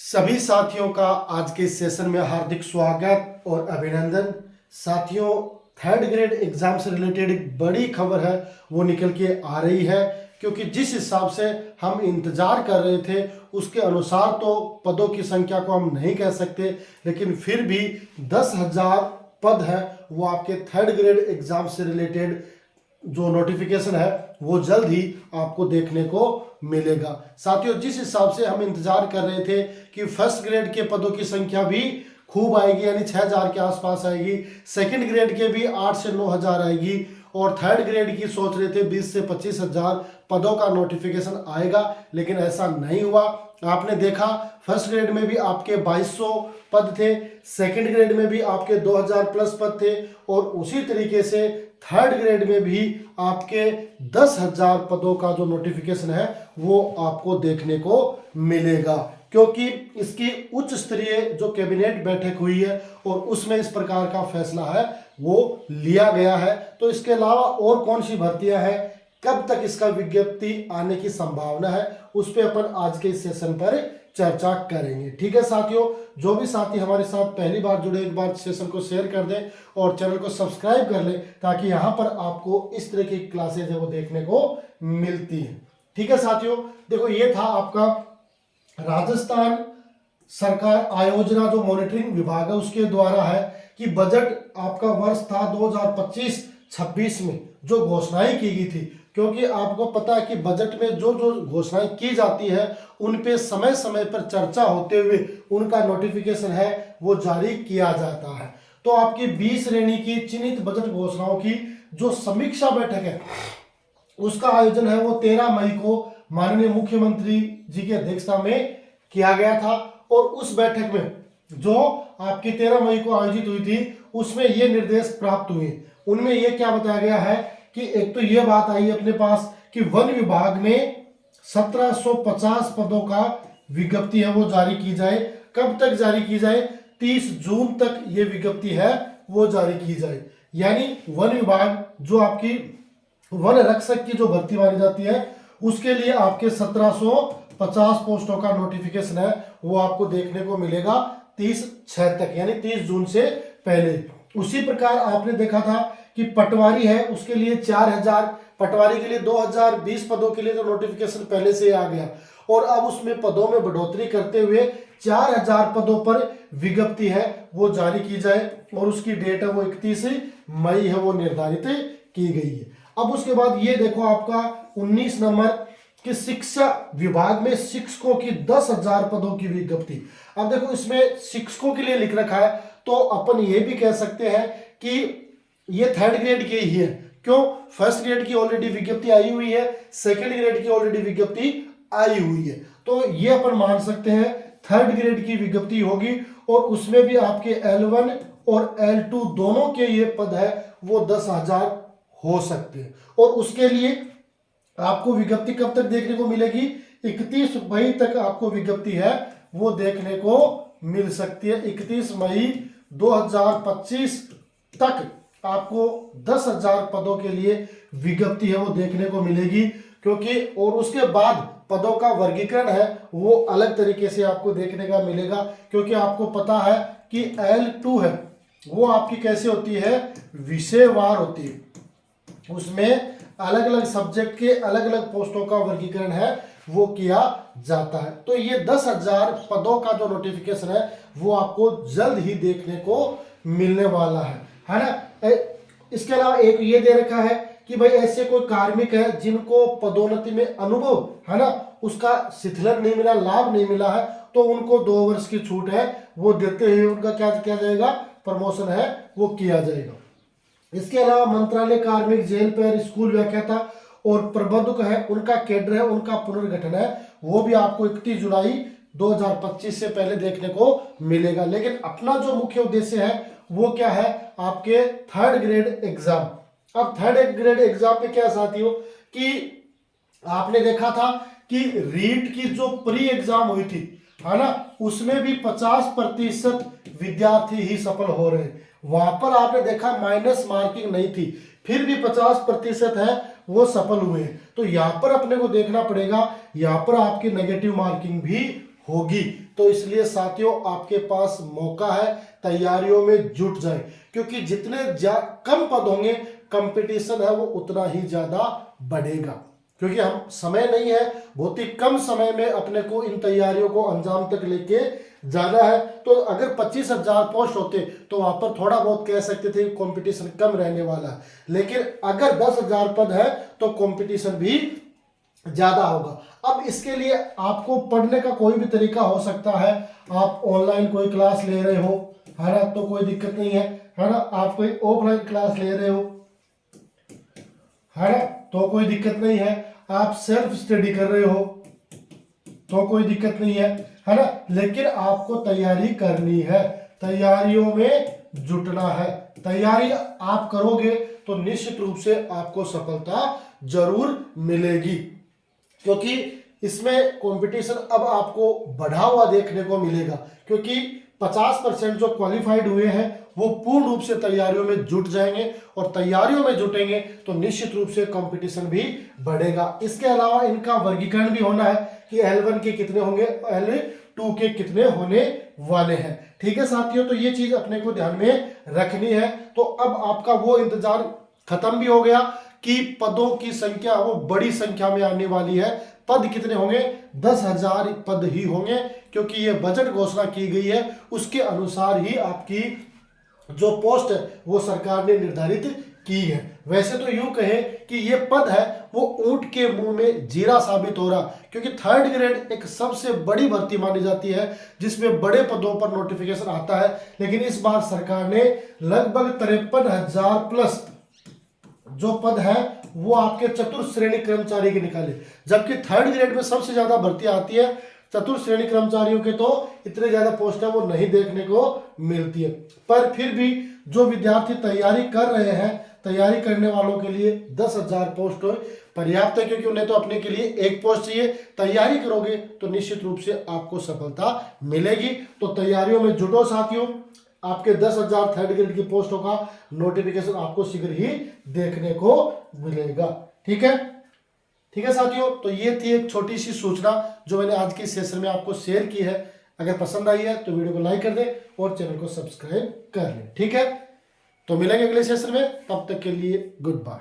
सभी साथियों का आज के सेशन में हार्दिक स्वागत और अभिनंदन। साथियों, थर्ड ग्रेड एग्जाम से रिलेटेड एक बड़ी खबर है वो निकल के आ रही है, क्योंकि जिस हिसाब से हम इंतजार कर रहे थे उसके अनुसार तो पदों की संख्या को हम नहीं कह सकते, लेकिन फिर भी 10,000 पद है वो आपके थर्ड ग्रेड एग्जाम से रिलेटेड जो नोटिफिकेशन है वो जल्द ही आपको देखने को मिलेगा। साथियों, जिस हिसाब से हम इंतजार कर रहे थे कि फर्स्ट ग्रेड के पदों की संख्या भी खूब आएगी, यानी 6,000 के आसपास आएगी, सेकंड ग्रेड के भी 8 से 9,000 आएगी, और थर्ड ग्रेड की सोच रहे थे 20 से 25,000 पदों का नोटिफिकेशन आएगा, लेकिन ऐसा नहीं हुआ। आपने देखा फर्स्ट ग्रेड में भी आपके 2200 पद थे, सेकंड ग्रेड में भी आपके 2,000 प्लस पद थे, और उसी तरीके से थर्ड ग्रेड में भी आपके 10,000 पदों का जो नोटिफिकेशन है वो आपको देखने को मिलेगा, क्योंकि इसकी उच्च स्तरीय जो कैबिनेट बैठक हुई है और उसमें इस प्रकार का फैसला है वो लिया गया है। तो इसके अलावा और कौन सी भर्तियां हैं, कब तक इसका विज्ञप्ति आने की संभावना है, उस पर अपन आज के इस सेशन पर चर्चा करेंगे। ठीक है साथियों, जो भी साथी हमारे साथ पहली बार जुड़े एक बार सेशन को शेयर कर दें और चैनल को सब्सक्राइब कर लें, ताकि यहाँ पर आपको इस तरह की क्लासेज है वो देखने को मिलती है। ठीक है साथियों, देखो ये था आपका राजस्थान सरकार आयोजना जो मॉनिटरिंग विभाग है उसके द्वारा है कि बजट आपका वर्ष था 2025-26 में जो घोषणाएं की गई थी, क्योंकि आपको पता है कि बजट में जो जो घोषणाएं की जाती है उन पे समय समय पर चर्चा होते हुए उनका नोटिफिकेशन है वो जारी किया जाता है। तो आपकी 20 श्रेणी की चिन्हित बजट घोषणाओं की जो समीक्षा बैठक है उसका आयोजन है वो 13 मई को माननीय मुख्यमंत्री जी की अध्यक्षता में किया गया था, और उस बैठक में जो आपकी 13 मई को आयोजित हुई थी उसमें ये निर्देश प्राप्त हुए। उनमें ये क्या बताया गया है कि एक तो ये बात आई अपने पास कि वन विभाग में 1750 पदों का विज्ञप्ति है वो जारी की जाए। कब तक जारी की जाए? 30 जून तक ये विज्ञप्ति है वो जारी की जाए। यानी वन विभाग जो आपकी वन रक्षक की जो भर्ती मानी जाती है उसके लिए आपके 1750 पोस्टों का नोटिफिकेशन है वो आपको देखने को मिलेगा 30/6 तक, यानी 30 जून से पहले। उसी प्रकार आपने देखा था कि पटवारी है उसके लिए 4,000, पटवारी के लिए 2,020 पदों के लिए तो नोटिफिकेशन पहले से आ गया, और अब उसमें पदों में बढ़ोतरी करते हुए 4,000 पदों पर विज्ञप्ति है वो जारी की जाए, और उसकी डेट है वो 31 मई है वो निर्धारित की गई है। अब उसके बाद ये देखो आपका 19 नंबर कि शिक्षा विभाग में शिक्षकों की 10,000 पदों की विज्ञप्ति। अब देखो इसमें शिक्षकों के लिए लिख रखा है, तो अपन ये भी कह सकते हैं कि ये थर्ड ग्रेड के ही है। क्यों? फर्स्ट ग्रेड की ऑलरेडी विज्ञप्ति आई हुई है, सेकंड ग्रेड की ऑलरेडी विज्ञप्ति आई हुई है, तो ये अपन मान सकते हैं थर्ड ग्रेड की विज्ञप्ति होगी, और उसमें भी आपके L1 और L2 दोनों के ये पद है वो 10,000 हो सकते हैं। और उसके लिए आपको विज्ञप्ति कब तक देखने को मिलेगी? 31 मई तक आपको विज्ञप्ति है वो देखने को मिल सकती है। 31 मई 2025 तक आपको 10,000 पदों के लिए विज्ञप्ति है वो देखने को मिलेगी, क्योंकि और उसके बाद पदों का वर्गीकरण है वो अलग तरीके से आपको देखने का मिलेगा, क्योंकि आपको पता है कि L2 है वो आपकी कैसे होती है? विषयवार होती है, उसमें अलग अलग सब्जेक्ट के अलग अलग पोस्टों का वर्गीकरण है वो किया जाता है। तो ये 10,000 पदों का जो नोटिफिकेशन है वो आपको जल्द ही देखने को मिलने वाला है ना। इसके अलावा एक ये दे रखा है कि भाई ऐसे कोई कार्मिक है जिनको पदोन्नति में अनुभव है ना उसका शिथिलन नहीं मिला, लाभ नहीं मिला है, तो उनको 2 वर्ष की छूट है वो देते हुए उनका क्या किया जाएगा? प्रमोशन है वो किया जाएगा। इसके अलावा मंत्रालय, कार्मिक, जेल पर स्कूल व्याख्याता और प्रबंधक है उनका कैडर है उनका पुनर्गठन है वो भी आपको 31 जुलाई 2025 से पहले देखने को मिलेगा। लेकिन अपना जो मुख्य उद्देश्य है वो क्या है? आपके थर्ड ग्रेड एग्जाम। अब थर्ड ग्रेड एग्जाम में क्या साथियों कि आपने देखा था कि रीट की जो प्री एग्जाम हुई थी है ना उसमें भी 50% विद्यार्थी ही सफल हो रहे हैं। वहां पर आपने देखा माइनस मार्किंग नहीं थी, फिर भी 50% है वो सफल हुए। तो यहां पर अपने को देखना पड़ेगा, यहां पर आपकी नेगेटिव मार्किंग भी होगी। तो इसलिए साथियों आपके पास मौका है, तैयारियों में जुट जाए, क्योंकि जितने कम पद होंगे कंपटीशन है वो उतना ही ज्यादा बढ़ेगा। क्योंकि हम समय नहीं है, बहुत ही कम समय में अपने को इन तैयारियों को अंजाम तक लेके जाना है। तो अगर 25,000 पोस्ट होते तो वहां पर थोड़ा बहुत कह सकते थे कंपटीशन कम रहने वाला है, लेकिन अगर 10,000 पद है तो कंपटीशन भी ज्यादा होगा। अब इसके लिए आपको पढ़ने का कोई भी तरीका हो सकता है। आप ऑनलाइन कोई क्लास ले रहे हो, है ना, तो कोई दिक्कत नहीं है ना। आप कोई ऑफलाइन क्लास ले रहे हो, है ना, तो कोई दिक्कत नहीं है। आप सेल्फ स्टडी कर रहे हो तो कोई दिक्कत नहीं है ना। लेकिन आपको तैयारी करनी है, तैयारियों में जुटना है। तैयारी आप करोगे तो निश्चित रूप से आपको सफलता जरूर मिलेगी, क्योंकि इसमें कंपटीशन अब आपको बढ़ा हुआ देखने को मिलेगा। क्योंकि 50% जो क्वालिफाइड हुए हैं वो पूर्ण रूप से तैयारियों में जुट जाएंगे, और तैयारियों में जुटेंगे तो निश्चित रूप से कंपटीशन भी बढ़ेगा। इसके अलावा इनका वर्गीकरण भी होना है कि L1 के कितने होंगे, L2 के कितने होने वाले हैं। ठीक है साथियों, तो ये चीज अपने को ध्यान में रखनी है। तो अब आपका वो इंतजार खत्म भी हो गया कि पदों की संख्या वो बड़ी संख्या में आने वाली है। पद कितने होंगे, 10,000 पद ही होंगे, क्योंकि ये बजट घोषणा की गई है, उसके अनुसार ही आपकी जो पोस्ट है वो सरकार ने निर्धारित की है। वैसे तो यूं कहें कि ये पद है वो ऊंट के मुंह में जीरा साबित हो रहा, क्योंकि 3rd ग्रेड एक सबसे बड़ी भर्ती मानी जाती है जिसमें बड़े पदों पर नोटिफिकेशन आता है। लेकिन इस बार सरकार ने लगभग 53,000 प्लस जो पद है वो आपके चतुर्थ श्रेणी कर्मचारी के निकाले, जबकि 3rd ग्रेड में सबसे ज्यादा भर्ती आती है। चतुर्थ श्रेणी कर्मचारियों के तो इतने ज्यादा पोस्ट है वो नहीं देखने को मिलती है। पर फिर भी जो विद्यार्थी तैयारी कर रहे हैं, तैयारी करने वालों के लिए 10,000 पोस्ट पर्याप्त है, क्योंकि उन्हें तो अपने के लिए एक पोस्ट चाहिए। तैयारी करोगे तो निश्चित रूप से आपको सफलता मिलेगी। तो तैयारियों में जुटो साथियों, आपके 10,000 3rd ग्रेड की पोस्टों का नोटिफिकेशन आपको शीघ्र ही देखने को मिलेगा। ठीक है, ठीक है साथियों, तो ये थी एक छोटी सी सूचना जो मैंने आज के सेशन में आपको शेयर की है। अगर पसंद आई है तो वीडियो को लाइक कर दें और चैनल को सब्सक्राइब कर लें। ठीक है, तो मिलेंगे अगले सेशन में, तब तक के लिए गुड बाय।